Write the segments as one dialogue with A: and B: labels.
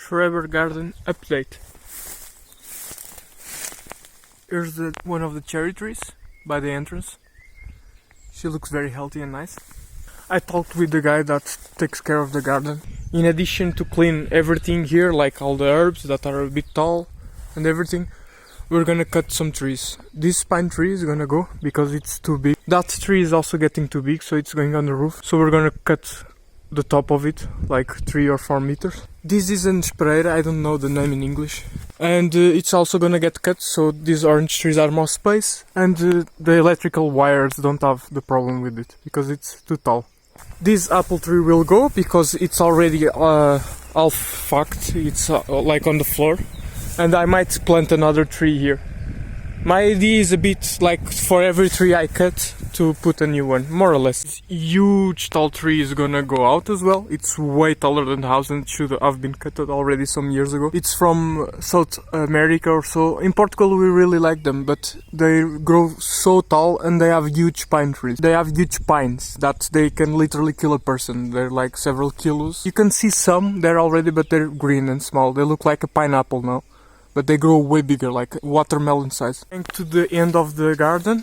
A: Schrebergarten update. Here's one of the cherry trees by the entrance. She looks very healthy and nice. I talked with the guy that takes care of the garden. In addition to clean everything here, like all the herbs that are a bit tall and everything, we're gonna cut some trees. This pine tree is gonna go because it's too big. That tree is also getting too big, so it's going on the roof. So we're gonna cut the top of it, like 3 or 4 meters. This is an Schrebergarten, I don't know the name in English. And it's also gonna get cut, so these orange trees are more space. And the electrical wires don't have the problem with it, because it's too tall. This apple tree will go, because it's already half fucked, it's like on the floor. And I might plant another tree here. My idea is a bit like for every tree I cut to put a new one, more or less. This huge tall tree is gonna go out as well. It's way taller than the house and it should have been cut already some years ago. It's from South America or so. In Portugal we really like them, but they grow so tall and they have huge pine trees. They have huge pines that they can literally kill a person. They're like several kilos. You can see some there already, but they're green and small. They look like a pineapple now. But they grow way bigger, like watermelon size. And to the end of the garden,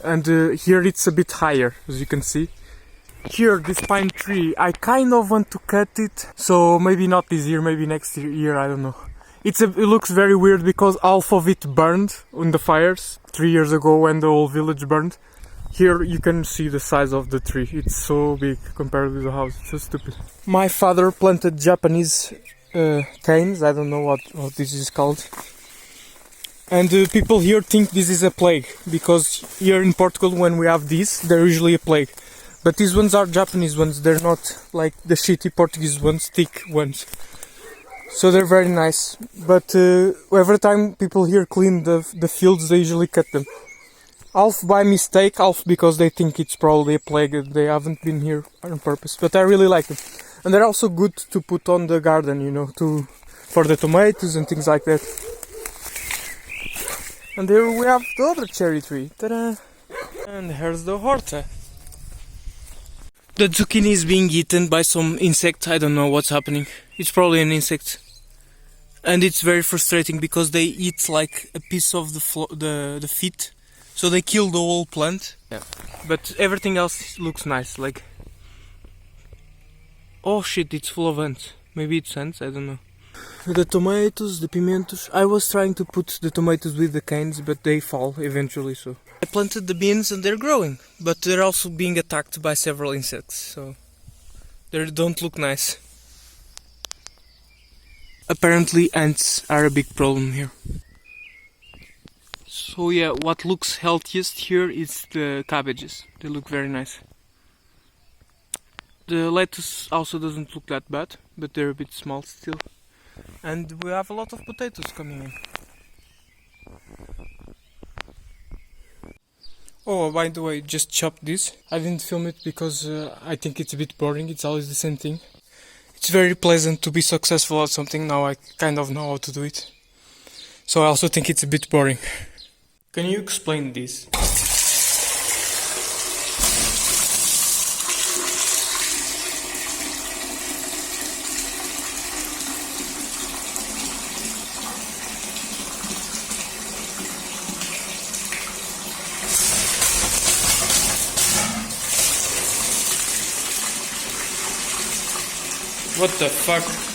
A: and here it's a bit higher, as you can see. Here, this pine tree, I kind of want to cut it, so maybe not this year, maybe next year, I don't know. It looks very weird because half of it burned in the fires 3 years ago when the whole village burned. Here you can see the size of the tree, it's so big compared with the house, it's so stupid. My father planted Japanese canes, I don't know what this is called. And people here think this is a plague, because here in Portugal when we have these, they're usually a plague. But these ones are Japanese ones, they're not like the shitty Portuguese ones, thick ones. So they're very nice. But every time people here clean the fields, they usually cut them. Half by mistake, half because they think it's probably a plague, they haven't been here on purpose. But I really like them. And they're also good to put on the garden, you know, for the tomatoes and things like that. And there we have the other cherry tree. Ta-da! And here's the horta. The zucchini is being eaten by some insect. I don't know what's happening. It's probably an insect. And it's very frustrating because they eat like a piece of the feet. So they kill the whole plant. Yeah. But everything else looks nice, like... Oh shit, it's full of ants. Maybe it's ants, I don't know. The tomatoes, the pimentos. I was trying to put the tomatoes with the canes, but they fall eventually, so. I planted the beans and they're growing, but they're also being attacked by several insects, so they don't look nice. Apparently ants are a big problem here. So yeah, what looks healthiest here is the cabbages. They look very nice. The lettuce also doesn't look that bad, but they're a bit small still. And we have a lot of potatoes coming in. Oh, by the way, just chopped this. I didn't film it because I think it's a bit boring, it's always the same thing. It's very pleasant to be successful at something, now I kind of know how to do it. So I also think it's a bit boring. Can you explain this? What the fuck?